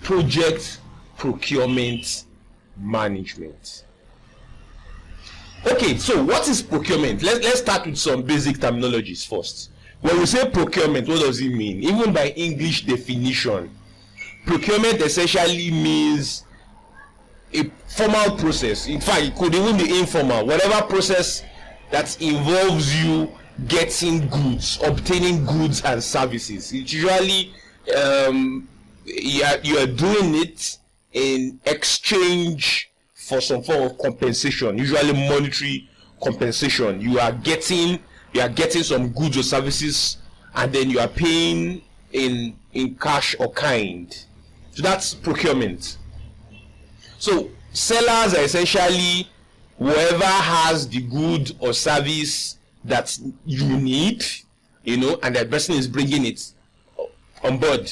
project procurement management. Okay, so what is procurement? Let's start with some basic terminologies first. When we say procurement, what does it mean? Even by English definition, procurement essentially means a formal process. In fact, it could even be informal. Whatever process that involves you getting goods, obtaining goods and services. It's usually you are doing it in exchange for some form of compensation, usually monetary compensation. You are getting some goods or services, and then you are paying in cash or kind. So that's procurement. So sellers are essentially whoever has the good or service that you need, and that person is bringing it on board.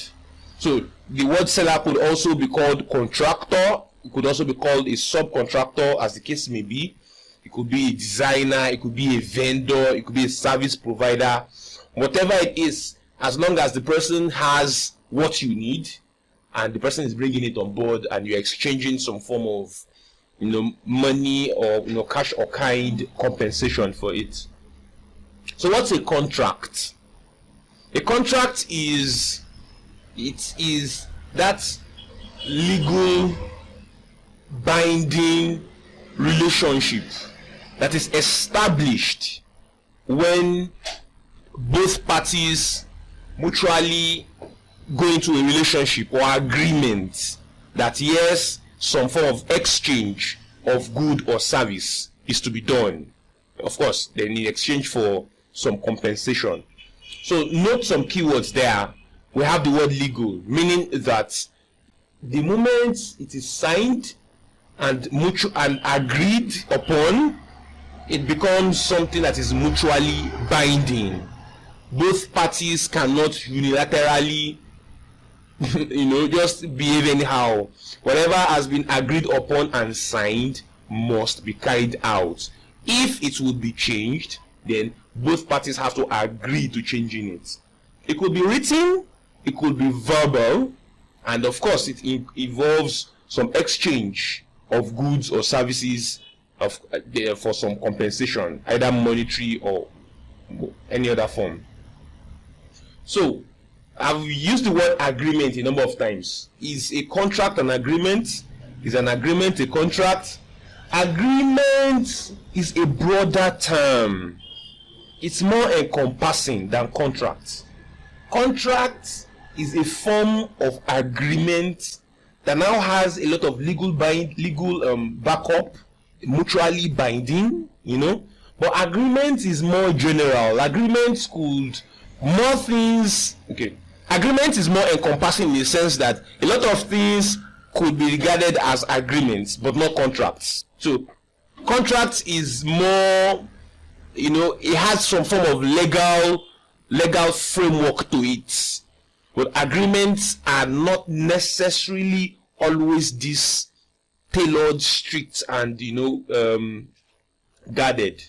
So the word seller could also be called contractor. It could also be called a subcontractor, as the case may be. It could be a designer, it could be a vendor, it could be a service provider. Whatever it is, as long as the person has what you need and the person is bringing it on board and you're exchanging some form of money or cash or kind compensation for it. So what's a contract? A contract is that legal binding relationship that is established when both parties mutually go into a relationship or agreement that yes, some form of exchange of good or service is to be done. Of course, they need exchange for some compensation. So note some keywords there. We have the word legal, meaning that the moment it is signed and agreed upon, it becomes something that is mutually binding. Both parties cannot unilaterally just behave anyhow. Whatever has been agreed upon and signed must be carried out. If it would be changed, then both parties have to agree to changing it. It could be written, it could be verbal, and of course it involves some exchange of goods or services for some compensation, either monetary or any other form. So I've used the word agreement a number of times. Is a contract an agreement? Is an agreement a contract? Agreement is a broader term. It's more encompassing than contract. Contract is a form of agreement that now has a lot of legal backup, mutually binding, But agreement is more general. Agreements could more things. Okay, agreement is more encompassing in the sense that a lot of things could be regarded as agreements, but not contracts. So, contract is more, it has some form of legal framework to it. But agreements are not necessarily always this tailored, strict, and guarded.